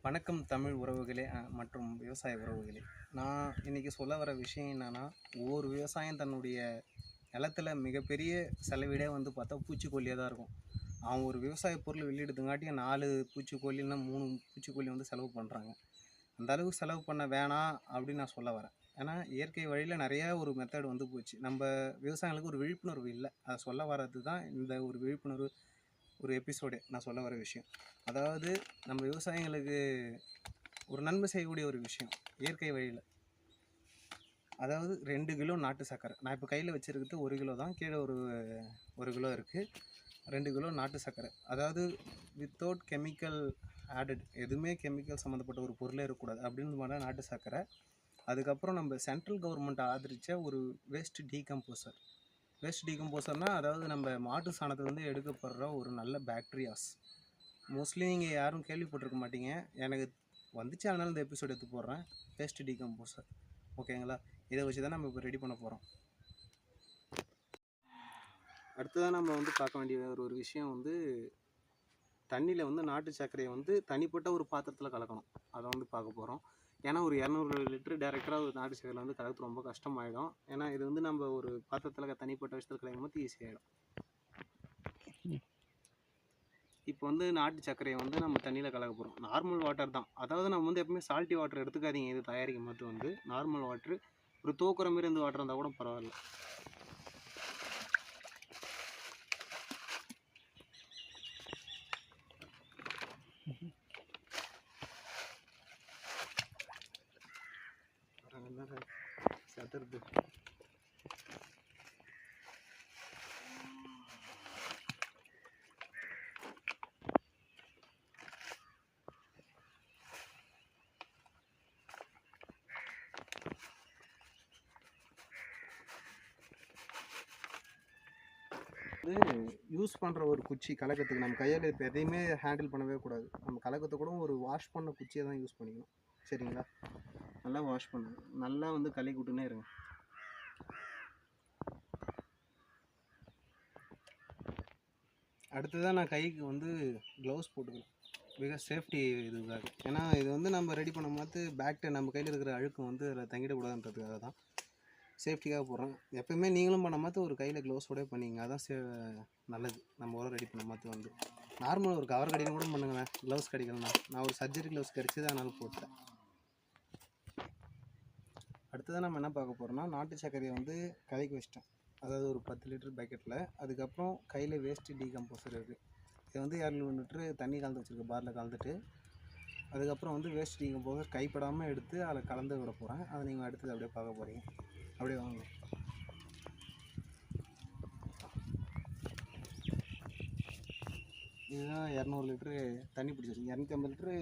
வணக்கம் தமிழ் உறவுகளே மற்றும் விவசாய உறவுகளே. நான் இன்றைக்கி சொல்ல வர விஷயம் என்னென்னா, ஒவ்வொரு விவசாயம் தன்னுடைய நிலத்தில் மிகப்பெரிய செலவிடே வந்து பார்த்தா பூச்சிக்கொல்லியாக தான் இருக்கும். அவன் ஒரு விவசாய பொருள் வெளியிடுறதுங்காட்டியும் 4 பூச்சிக்கொல்லி இல்லைன்னா 3 பூச்சிக்கொல்லி வந்து செலவு பண்ணுறாங்க. அந்த அளவுக்கு செலவு பண்ண வேணாம் அப்படின்னு நான் சொல்ல வரேன். ஏன்னா இயற்கை வழியில் நிறையா ஒரு மெத்தட் வந்து போச்சு. நம்ம விவசாயிகளுக்கு ஒரு விழிப்புணர்வு இல்லை. அதை சொல்ல வர்றது தான் இந்த ஒரு விழிப்புணர்வு ஒரு எபிசோடு. நான் சொல்ல வர விஷயம் அதாவது நம்ம விவசாயிகளுக்கு ஒரு நன்மை செய்யக்கூடிய ஒரு விஷயம் இயற்கை வழியில். அதாவது 2 கிலோ நாட்டு சர்க்கரை நான் இப்போ கையில் வச்சுருக்கிறது 1 கிலோ தான், கீழே ஒரு கிலோ இருக்குது. 2 கிலோ நாட்டு சர்க்கரை, அதாவது வித்தவுட் கெமிக்கல் ஆடட், எதுவுமே கெமிக்கல் சம்மந்தப்பட்ட ஒரு பொருளே இருக்கக்கூடாது அப்படின்னு மாதிரி நாட்டு சர்க்கரை. அதுக்கப்புறம் நம்ம சென்ட்ரல் கவர்மெண்ட் ஆதரித்த ஒரு வேஸ்ட் டீகம்போசர்னால் அதாவது நம்ம மாட்டு சாணத்துலேருந்து எடுக்கப்படுற ஒரு நல்ல பாக்டீரியாஸ். மோஸ்ட்லி நீங்கள் யாரும் கேள்விப்பட்டிருக்க மாட்டீங்க, எனக்கு வந்துச்சு அதனால இந்த எபிசோட் எடுத்து போடுறேன். வேஸ்ட் டீகம்போசர், ஓகேங்களா? இதை வச்சு தான் நம்ம இப்போ ரெடி பண்ண போகிறோம். அடுத்ததான் நம்ம வந்து பார்க்க வேண்டிய ஒரு விஷயம் வந்து தண்ணியில் வந்து நாட்டு சர்க்கரையை வந்து தனிப்பட்ட ஒரு பாத்திரத்தில் கலக்கணும். அதை வந்து பார்க்க போகிறோம். ஏன்னா ஒரு 200 லிட்டர் டேரெக்டாக ஒரு நாட்டு சர்க்கரை வந்து கலக்கிறது ரொம்ப கஷ்டமாயிடும். ஏன்னா இது வந்து நம்ம ஒரு பாத்திரத்தில் தனிப்பட்ட விஷயத்தில் கலக்கும் போது ஈஸியாகிடும். இப்போ வந்து நாட்டு சர்க்கரையை வந்து நம்ம தண்ணியில் கலக்க போகிறோம். நார்மல் வாட்டர் தான், அதாவது நம்ம வந்து எப்பவுமே சால்ட்டி வாட்டர் எடுத்துக்காதீங்க. இது தயாரிக்கும் போது வந்து நார்மல் வாட்ரு, ஒரு தோக்குற மாரி இருந்து வாட்டர் இருந்தால் கூட பரவாயில்ல. சதுர்து யூஸ் பண்ணுற ஒரு குச்சி கலக்கத்துக்கு நம்ம கையில் இப்போ எதையுமே ஹேண்டில் பண்ணவே கூடாது. நம்ம கலக்கத்தை கூட ஒரு வாஷ் பண்ண குச்சியை தான் யூஸ் பண்ணிக்கணும், சரிங்களா? நல்லா வாஷ் பண்ணணும், நல்லா வந்து கலக்கி விட்டுனே இருங்க. அடுத்ததான் நான் கைக்கு வந்து க்ளவுஸ் போட்டுக்கணும், மிக சேஃப்டி இதுக்காக. ஏன்னா இது வந்து நம்ம ரெடி பண்ண மாதிரி பேக்டீரியா நம்ம கையில் இருக்கிற அழுக்கு வந்து அதில் தங்கிடக்கூடாதுன்றதுக்காக தான் சேஃப்டிக்காக போடுறோம். எப்போயுமே நீங்களும் பண்ண மாதிரி ஒரு கையில் க்ளவுஸோடய பண்ணிங்க, அதான் நல்லது. நம்ம உரம் ரெடி பண்ண மாதிரி வந்து நார்மல் ஒரு கவர் கடிக்க கூட பண்ணுங்களேன், க்ளவுஸ் கிடைக்கலண்ணா. நான் ஒரு சர்ஜரி க்ளவுஸ் கிடச்சிது, அதனால் போட்டேன். அடுத்ததான் நம்ம என்ன பார்க்க போகிறோம்னா, நாட்டு சர்க்கரையை வந்து கலக்கி வச்சிட்டேன், அதாவது ஒரு 10 லிட்டர் பக்கெட்டில். அதுக்கப்புறம் கையில் வேஸ்ட்டு டீகம்போசர் இருக்குது. இதை வந்து 200 லிட்டரு தண்ணி கலந்து வச்சுருக்க பாரில் கலந்துட்டு, அதுக்கப்புறம் வந்து வேஸ்ட் டீகம்போசர் கைப்படாமல் எடுத்து அதில் கலந்து விட போகிறேன். அதை நீங்கள் அடுத்தது அப்படியே பார்க்க போகிறீங்க. அப்படியே வாங்க. இதுதான் 200 லிட்ரு தண்ணி பிடிச்சி 250 லிட்ரு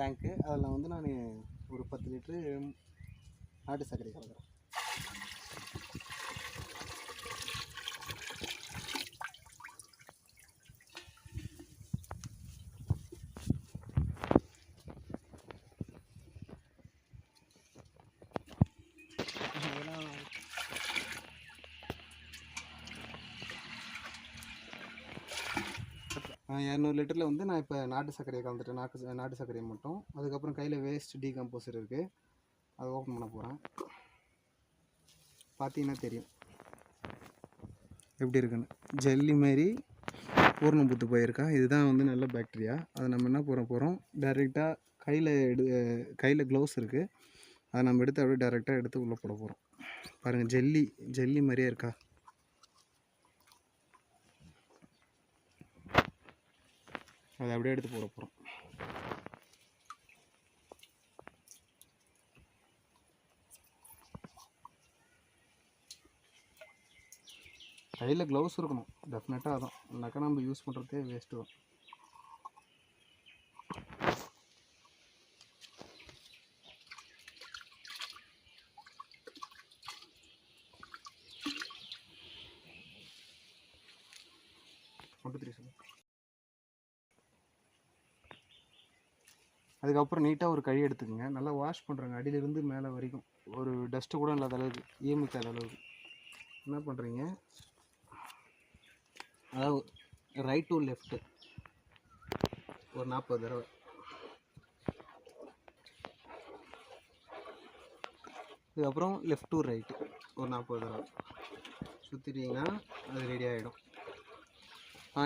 டேங்க்கு. அதில் வந்து நான் ஒரு 10 லிட்ரு நாட்டு சர்க்கரை கலக்கிறேன். நான் 200 லிட்டரில் வந்து நான் இப்போ நாட்டு சர்க்கரையை கலந்துட்டேன், நாட்டு சர்க்கரையை மட்டும். அதுக்கப்புறம் கையில் வேஸ்ட் டீகம்போசர் இருக்குது, அதை ஓப்பன் பண்ண போகிறேன். பார்த்தீங்கன்னா தெரியும் எப்படி இருக்குன்னு. ஜல்லி மாரி பூர்ணம் பூத்து போயிருக்கா. இதுதான் வந்து நல்ல பாக்டீரியா. அதை நம்ம என்ன போகிறோம் டைரெக்டாக கையில் க்ளவுஸ் இருக்குது, அதை நம்ம எடுத்து அப்படியே டைரெக்டாக எடுத்து உள்ளே போட போகிறோம். பாருங்கள், ஜல்லி மாதிரியே இருக்கா. அதை அப்படியே எடுத்து போட போகிறோம். கையில் க்ளவுஸ் இருக்கணும் டெஃபினட்டாக, அதான் இல்லைனாக்கா நம்ம யூஸ் பண்ணுறதே வேஸ்ட்டு தான். அதுக்கப்புறம் நீட்டாக ஒரு கழி எடுத்துக்கோங்க, நல்லா வாஷ் பண்ணுறங்க அடியிலிருந்து மேலே வரைக்கும், ஒரு டஸ்ட்டு கூட இல்லாத அளவுக்கு, ஈமுக்காத அளவுக்கு. என்ன பண்ணுறீங்க, அதாவது ரைட் டு லெஃப்ட்டு ஒரு 40 தடவை அதுக்கப்புறம் லெஃப்ட் டு ரைட்டு ஒரு 40 தடவை சுற்றிட்டிங்கன்னா அது ரெடி ஆகிடும்.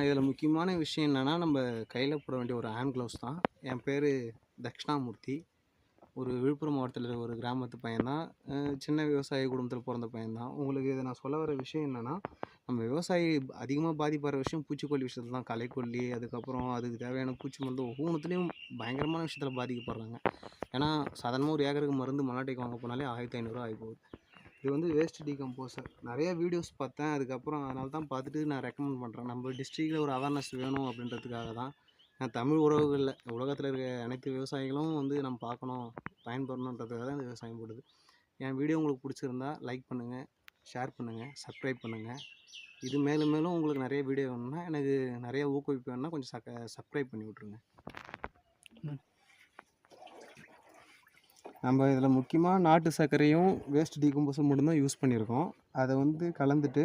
இதில் முக்கியமான விஷயம் என்னென்னா, நம்ம கையில் போட வேண்டிய ஒரு ஹேண்ட் க்ளவுஸ் தான். என் பேர் தக்ஷணாமூர்த்தி. ஒரு விழுப்புரம் மாவட்டத்தில் இருக்கிற ஒரு கிராமத்து பையன்தான். சின்ன விவசாய குடும்பத்தில் பிறந்த பையன்தான். உங்களுக்கு இதை நான் சொல்ல வர விஷயம் என்னென்னா, நம்ம விவசாயி அதிகமாக பாதிப்படுற விஷயம் பூச்சிக்கொல்லி விஷயத்தில் தான். களைக்கொல்லி, அதுக்கப்புறம் அதுக்கு தேவையான பூச்சி மருந்து ஒவ்வொன்றுத்துலேயும் பயங்கரமான விஷயத்தில் பாதிக்கப்படுறாங்க. ஏன்னா சாதாரணமாக ஒரு ஏக்கருக்கு மருந்து மல்லாட்டைக்கு வாங்க போனாலே 1500 ஆகி போகுது. இது வந்து வேஸ்ட் டீகம்போசர். நிறைய வீடியோஸ் பார்த்தேன். அதுக்கப்புறம் அதனால தான் பார்த்துட்டு நான் ரெக்கமெண்ட் பண்ணுறேன். நம்ம டிஸ்ட்ரிக்டில் ஒரு அவேர்னஸ் வேணும் அப்படின்றதுக்காக தான். நான் தமிழ் உறவுகளில் உலகத்தில் இருக்க அனைத்து விவசாயிகளும் வந்து நம்ம பார்க்கணும், பயன்படணுன்றதுக்காக தான் இந்த விவசாயம் போடுது. என் வீடியோ உங்களுக்கு பிடிச்சிருந்தா லைக் பண்ணுங்கள், ஷேர் பண்ணுங்கள், சப்ஸ்கிரைப் பண்ணுங்கள். இது மேலும் மேலும் உங்களுக்கு நிறைய வீடியோ வேணும்னா, எனக்கு நிறைய ஊக்குவிப்பு வேணும்னா கொஞ்சம் சப்ஸ்கிரைப் பண்ணி விட்ருங்க. நம்ம இதில் முக்கியமாக நாட்டு சர்க்கரையும் வேஸ்ட் டீகம்போஸும் மட்டும்தான் யூஸ் பண்ணியிருக்கோம். அதை வந்து கலந்துட்டு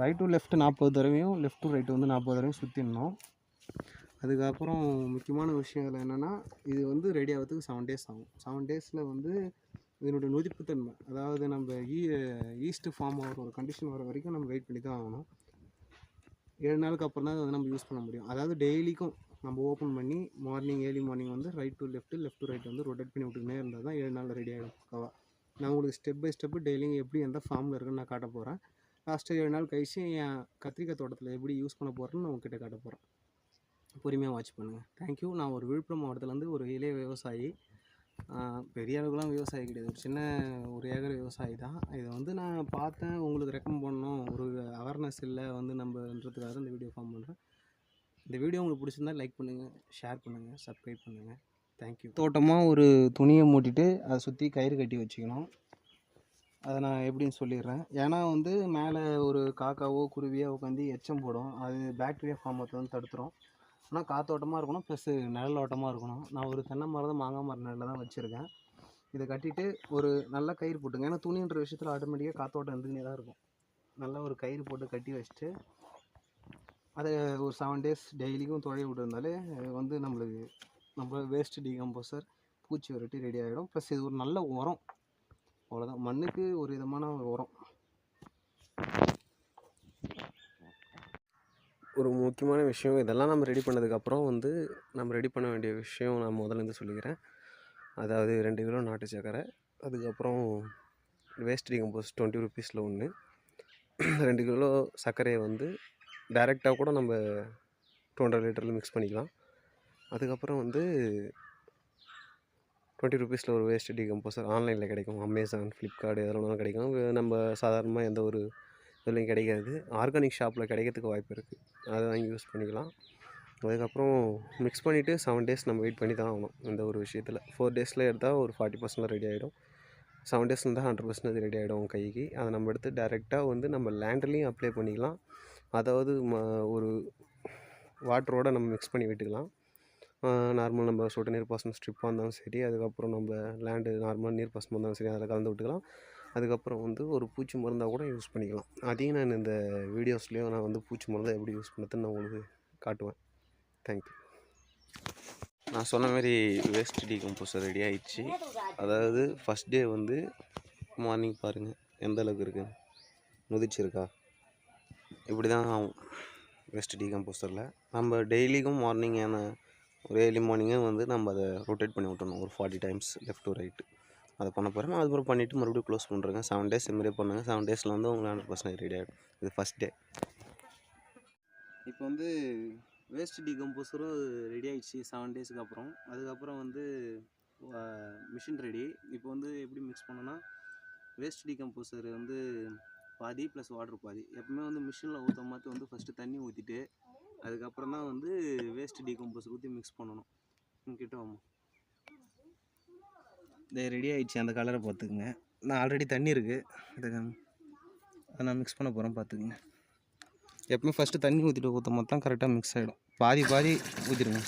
ரைட் டு லெஃப்ட் 40 தடவையும் லெஃப்ட் டு ரைட்டு வந்து 40 தடவையும் சுற்றிடணும். அதுக்கப்புறம் முக்கியமான விஷயம் இதில் என்னென்னா, இது வந்து ரெடி ஆகிறதுக்கு 7 days ஆகும். 7 daysல வந்து இதனுடைய நொதிப்புத்தன்மை, அதாவது நம்ம ஈஸ்ட்டு ஃபார்ம் ஆகிற ஒரு கண்டிஷன் வர வரைக்கும் நம்ம வெயிட் பண்ணி தான் ஆகணும். 7 நாளுக்கு அப்புறம் தான் அதை நம்ம யூஸ் பண்ண முடியும். அதாவது டெய்லிக்கும் நம்ம ஓப்பன் பண்ணி ஏர்லி மார்னிங் வந்து right to left to right வந்து ரொட்டேட் பண்ணி விட்டுக்கினே இருந்தால் தான் 7 நாளில் ரெடி ஆகிடும் பக்காவாக. நான் உங்களுக்கு ஸ்டெப் பை ஸ்டெப்பு டெய்லியும் எப்படி எந்த ஃபார்மில் இருக்குன்னு நான் காட்ட போகிறேன். லாஸ்ட்டு 7 நாள் கழிச்சு என் கத்திரிக்காய் தோட்டத்தில் எப்படி யூஸ் பண்ண போகிறேன்னு நான் உங்ககிட்ட காட்ட போகிறேன். பொறுமையாக வாட்ச் பண்ணுங்கள். தேங்க்யூ. நான் ஒரு விழுப்புரம் மாவட்டத்துலேருந்து ஒரு இளைய விவசாயி. பெரிய அளவுக்குலாம் விவசாயி கிடையாது, ஒரு சின்ன ஒரு ஏக்கர் விவசாயி தான். இதை வந்து நான் பார்த்தேன், உங்களுக்கு ரெக்கமெண்ட் பண்ணணும், ஒரு அவேர்னஸ் இல்லை வந்து நம்மன்றதுக்காக தான் இந்த வீடியோ ஃபார்ம் பண்ணுறேன். இந்த வீடியோ உங்களுக்கு பிடிச்சிருந்தா லைக் பண்ணுங்கள், ஷேர் பண்ணுங்கள், சப்ஸ்கிரைப் பண்ணுங்கள். தேங்க்யூ. தோட்டமாக ஒரு துணியை மூட்டிட்டு அதை சுற்றி கயிறு கட்டி வச்சுக்கணும். அதை நான் எப்படின்னு சொல்லிடுறேன். ஏன்னா வந்து மேலே ஒரு காக்காவோ குருவியோ உட்காந்து எச்சம் போடும், அது பாக்டீரியா ஃபார்ம் வந்து தடுத்துரும். ஆனால் காற்றோட்டமாக இருக்கணும், ப்ளஸ் நிழலோட்டமாக இருக்கணும். நான் ஒரு தென்னை மரம் மாங்காய் மரம் நிழலில் தான் வச்சுருக்கேன். இதை கட்டிட்டு ஒரு நல்ல கயிறு போட்டுங்க. ஏன்னா துணின்ற விஷயத்தில் ஆட்டோமேட்டிக்காக காற்றோட்டம் இருந்துகிட்டே தான் இருக்கும். நல்லா ஒரு கயிறு போட்டு கட்டி வச்சுட்டு அதை ஒரு 7 days டெய்லிக்கும் தொலைவி விட்டுருந்தாலே வந்து நம்ம வேஸ்ட் டீகம்போசர் பூச்சி விரட்டி ரெடி ஆகிடும். ப்ளஸ் இது ஒரு நல்ல உரம், அவ்வளோதான். மண்ணுக்கு ஒரு விதமான உரம். ஒரு முக்கியமான விஷயம், இதெல்லாம் நம்ம ரெடி பண்ணதுக்கப்புறம் வந்து நம்ம ரெடி பண்ண வேண்டிய விஷயம் நான் முதலேருந்து சொல்லிக்கிறேன். அதாவது 2 கிலோ நாட்டு சர்க்கரை, அதுக்கப்புறம் வேஸ்ட் டீகம்போஸ் 20 rupeesல ஒன்று, 2 கிலோ சர்க்கரையை வந்து டைரெக்டாக கூட நம்ம 200 லிட்டரில் மிக்ஸ் பண்ணிக்கலாம். அதுக்கப்புறம் வந்து 20 rupeesல ஒரு வேஸ்ட் டீகம்போசர் ஆன்லைனில் கிடைக்கும். அமேசான், ஃப்ளிப்கார்ட் இதெல்லாம் கிடைக்கும். நம்ம சாதாரணமாக எந்த ஒரு இதுலையும் கிடைக்காது. ஆர்கானிக் ஷாப்பில் கிடைக்கிறதுக்கு வாய்ப்பு இருக்குது, அதை வாங்கி யூஸ் பண்ணிக்கலாம். அதுக்கப்புறம் மிக்ஸ் பண்ணிவிட்டு 7 days நம்ம வெயிட் பண்ணி தான் ஆகணும். இந்த ஒரு விஷயத்தில் 4 daysல எடுத்தால் ஒரு 40% ரெடி ஆகிடும். 7 days இருந்தால் 100% ரெடி ஆகிடும் கைக்கு. அதை நம்ம எடுத்து டைரெக்டாக வந்து நம்ம லேண்ட்லேயும் அப்ளை பண்ணிக்கலாம். அதாவது ஒரு வாட்டரோடு நம்ம மிக்ஸ் பண்ணி விட்டுக்கலாம். நார்மல் நம்ம சொட்டு நீர் பாசனம் ஸ்ட்ரிப்பாக இருந்தாலும் சரி, அதுக்கப்புறம் நம்ம லேண்டு நார்மலாக நீர் பாசனம் இருந்தாலும் சரி, அதில் கலந்து விட்டுக்கலாம். அதுக்கப்புறம் வந்து ஒரு பூச்சி மருந்தாக கூட யூஸ் பண்ணிக்கலாம். அதையும் நான் இந்த வீடியோஸ்லேயும் நான் வந்து பூச்சி மருந்தை எப்படி யூஸ் பண்ணுறதுன்னு நான் உங்களுக்கு காட்டுவேன். தேங்க்யூ. நான் சொன்ன மாதிரி வேஸ்ட் டீகம்போசர் ரெடி ஆகிடுச்சு. அதாவது ஃபஸ்ட் டே வந்து மார்னிங் பாருங்கள் எந்த அளவுக்கு இருக்குது, நொதிச்சிருக்கா. இப்படி தான் ஆகும் வேஸ்ட் டீகம்போசரில். நம்ம டெய்லிக்கும் ஒரு ஏர்லி மார்னிங்கே வந்து நம்ம அதை ரொட்டேட் பண்ணி விட்டணும் ஒரு 40 times லெஃப்ட் டு ரைட்டு. அதை பண்ண போகிறேன். நான் அதுக்கப்புறம் பண்ணிவிட்டு மறுபடியும் க்ளோஸ் பண்ணுறேங்க. 7 days இதுமாதிரி பண்ணுங்கள். 7 daysல வந்து உங்களுக்கு 100% ரெடி ஆகிடும். இது ஃபஸ்ட் டே. இப்போ வந்து வேஸ்ட் டீகம்போசரும் ரெடி ஆகிடுச்சு 7 daysக்கு அப்புறம். அதுக்கப்புறம் வந்து மிஷின் ரெடி. இப்போ வந்து எப்படி மிக்ஸ் பண்ணோன்னா, வேஸ்ட் டீகம்போசர் வந்து பாதி ப்ளஸ் வாட்டர் பாதி. எப்பவுமே வந்து மிஷினில் ஊற்ற மாதிரி வந்து ஃபஸ்ட்டு தண்ணி ஊற்றிட்டு அதுக்கப்புறம் தான் வந்து வேஸ்ட் டீகம்போசர் ஊற்றி மிக்ஸ் பண்ணணும். கிட்ட வாமா. இது ரெடி ஆகிடுச்சு. அந்த கலரை பார்த்துக்குங்க. நான் ஆல்ரெடி தண்ணி இருக்குது, அதை நான் மிக்ஸ் பண்ண போகிறேன், பார்த்துக்குங்க. எப்பவுமே ஃபஸ்ட்டு தண்ணி ஊற்றிட்டு ஊற்ற போது தான் கரெக்டாக மிக்ஸ் ஆகிடும். பாதி ஊற்றிடுங்க.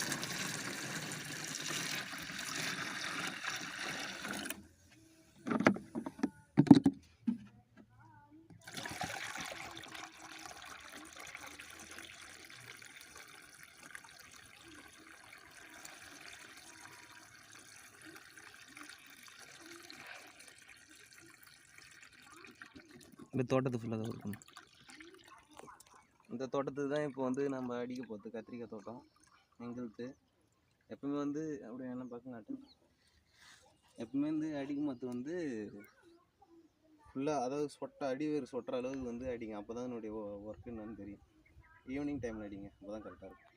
இந்த தோட்டத்து ஃபுல்லாக தான் இருக்கணும். இந்த தோட்டத்துக்கு தான் இப்போ வந்து நம்ம அடிக்க போகிறது கத்திரிக்காய் தோட்டம் எங்களுக்கு. எப்பவுமே வந்து அப்படி என்ன பார்க்க மாட்டேன். எப்பவுமே வந்து அடிக்கும் போது வந்து ஃபுல்லாக, அதாவது அடிவேர் சொட்டுற அளவுக்கு வந்து அடிங்க. அப்போ தான் என்னுடைய ஒர்க்கு என்னன்னு தெரியும். ஈவினிங் டைமில் அடிங்க, அப்போ தான் கரெக்டாக இருக்கும்.